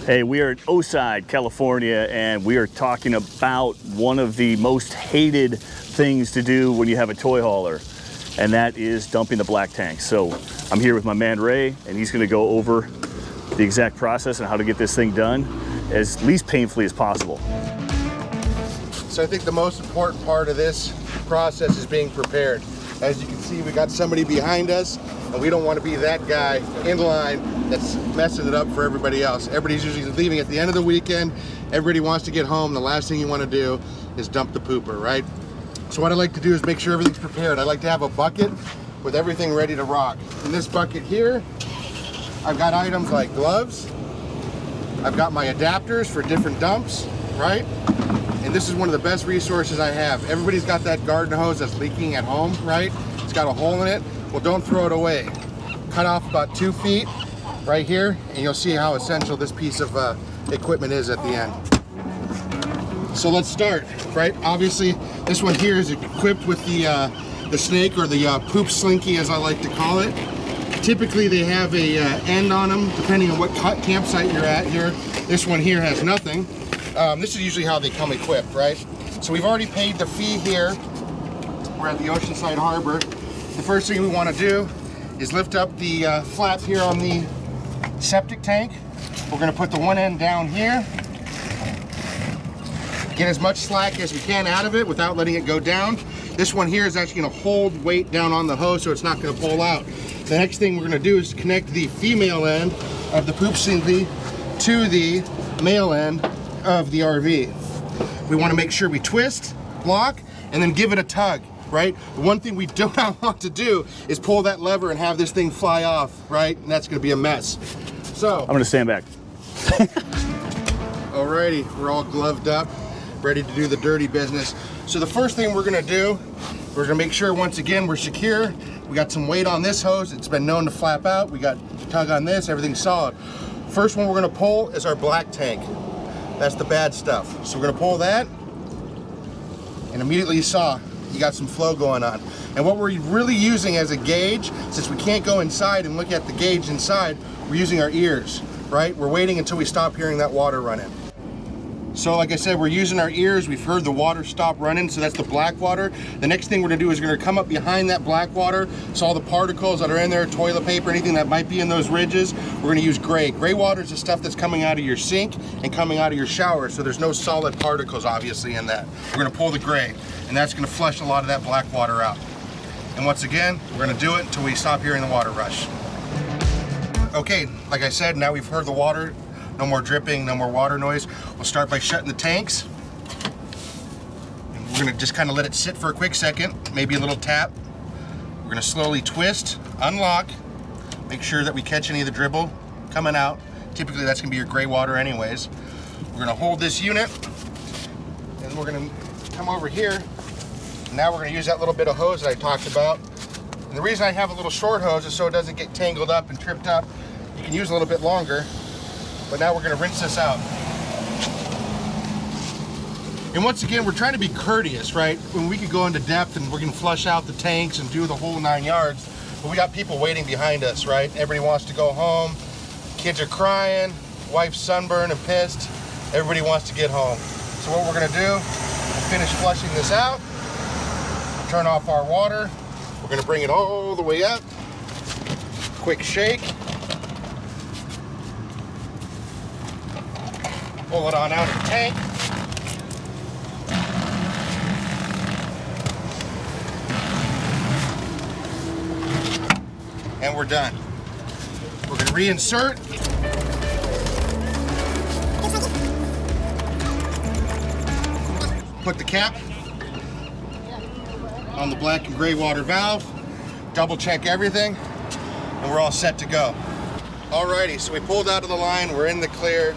Hey, we are at Oside, California, and we are talking about one of the most hated things to do when you have a toy hauler, and that is dumping the black tank. So I'm here with my man Ray, and he's gonna go over the exact process and how to get this thing done as least painfully as possible. So I think the most important part of this process is being prepared. As you can see, we got somebody behind us, and we don't want to be that guy in line that's messing it up for everybody else. Everybody's usually leaving at the end of the weekend. Everybody wants to get home. The last thing you want to do is dump the pooper, right? So what I like to do is make sure everything's prepared. I like to have a bucket with everything ready to rock. In this bucket here, I've got items like gloves. I've got my adapters for different dumps, right? And this is one of the best resources I have. Everybody's got that garden hose that's leaking at home, right? It's got a hole in it. Well, don't throw it away. Cut off about 2 feet right here, and you'll see how essential this piece of equipment is at the end. So let's start, right? Obviously, this one here is equipped with the snake, or the poop slinky, as I like to call it. Typically, they have a end on them, depending on what campsite you're at here. This one here has nothing. This is usually how they come equipped, right? So we've already paid the fee here. We're at the Oceanside Harbor. The first thing we want to do is lift up the flap here on the septic tank. We're going to put the one end down here. Get as much slack as we can out of it without letting it go down. This one here is actually going to hold weight down on the hose, so it's not going to pull out. The next thing we're going to do is connect the female end of the poop slinky to the male end of the RV. We want to make sure we twist, lock, and then give it a tug, right? The one thing we do not want to do is pull that lever and have this thing fly off, right? And that's going to be a mess. So I'm gonna stand back. Alrighty, we're all gloved up, ready to do the dirty business. So the first thing we're going to do, we're going to make sure once again we're secure. We got some weight on this hose. It's been known to flap out. We got tug on this, everything's solid. First one we're going to pull is our black tank. That's the bad stuff. So we're going to pull that, and immediately you saw you got some flow going on. And what we're really using as a gauge, since we can't go inside and look at the gauge inside, we're using our ears, right? We're waiting until we stop hearing that water running. So like I said, we're using our ears. We've heard the water stop running, so that's the black water. The next thing we're gonna do is we're gonna come up behind that black water, so all the particles that are in there, toilet paper, anything that might be in those ridges, we're gonna use gray. Gray water is the stuff that's coming out of your sink and coming out of your shower, so there's no solid particles obviously in that. We're gonna pull the gray, and that's gonna flush a lot of that black water out. And once again, we're gonna do it until we stop hearing the water rush. Okay, like I said, now we've heard the water. No more dripping, no more water noise. We'll start by shutting the tanks. And we're gonna just kind of let it sit for a quick second, maybe a little tap. We're gonna slowly twist, unlock, make sure that we catch any of the dribble coming out. Typically that's gonna be your gray water anyways. We're gonna hold this unit, and we're gonna come over here. Now we're gonna use that little bit of hose that I talked about. And the reason I have a little short hose is so it doesn't get tangled up and tripped up. You can use a little bit longer. But now we're going to rinse this out. And once again, we're trying to be courteous, right? When we could go into depth and we're going to flush out the tanks and do the whole 9 yards, but we got people waiting behind us, right? Everybody wants to go home. Kids are crying. Wife's sunburned and pissed. Everybody wants to get home. So what we're going to do, we'll finish flushing this out. Turn off our water. We're going to bring it all the way up. Quick shake. Pull it on out of the tank. And we're done. We're going to reinsert. Put the cap on the black and gray water valve. Double check everything. And we're all set to go. Alrighty, so we pulled out of the line. We're in the clear.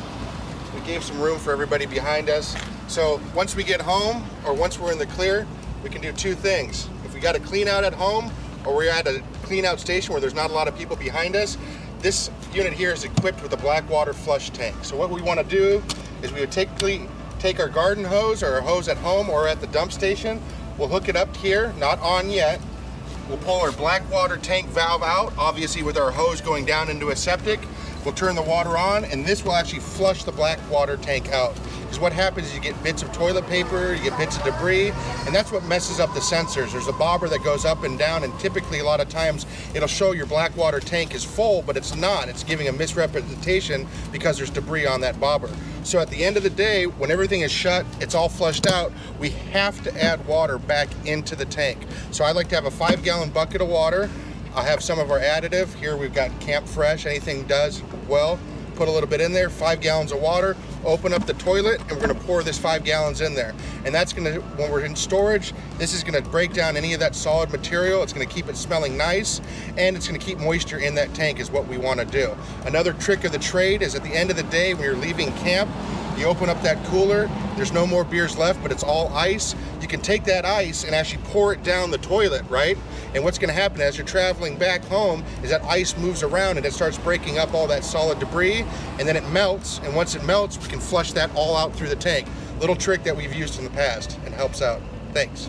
We gave some room for everybody behind us. So once we get home, or once we're in the clear, we can do two things. If we got to clean out at home, or we're at a clean out station where there's not a lot of people behind us, this unit here is equipped with a black water flush tank. So what we want to do is we would take our garden hose or our hose at home or at the dump station. We'll hook it up here, not on yet. We'll pull our black water tank valve out, obviously with our hose going down into a septic. we'll turn the water on, and this will actually flush the black water tank out. Because what happens is you get bits of toilet paper, you get bits of debris, and that's what messes up the sensors. There's a bobber that goes up and down, and typically a lot of times it'll show your black water tank is full, but it's not. It's giving a misrepresentation because there's debris on that bobber. So at the end of the day, when everything is shut, it's all flushed out, we have to add water back into the tank. So I like to have a 5-gallon bucket of water. I'll have some of our additive. Here we've got Camp Fresh, anything does well. Put a little bit in there, 5 gallons of water, open up the toilet, and we're gonna pour this 5 gallons in there. And that's gonna, when we're in storage, this is gonna break down any of that solid material. It's gonna keep it smelling nice, and it's gonna keep moisture in that tank is what we wanna do. Another trick of the trade is at the end of the day, when you're leaving camp, you open up that cooler, there's no more beers left, but it's all ice. You can take that ice and actually pour it down the toilet, right? And what's gonna happen as you're traveling back home is that ice moves around and it starts breaking up all that solid debris, and then it melts, and once it melts, we can flush that all out through the tank. Little trick that we've used in the past and helps out. Thanks.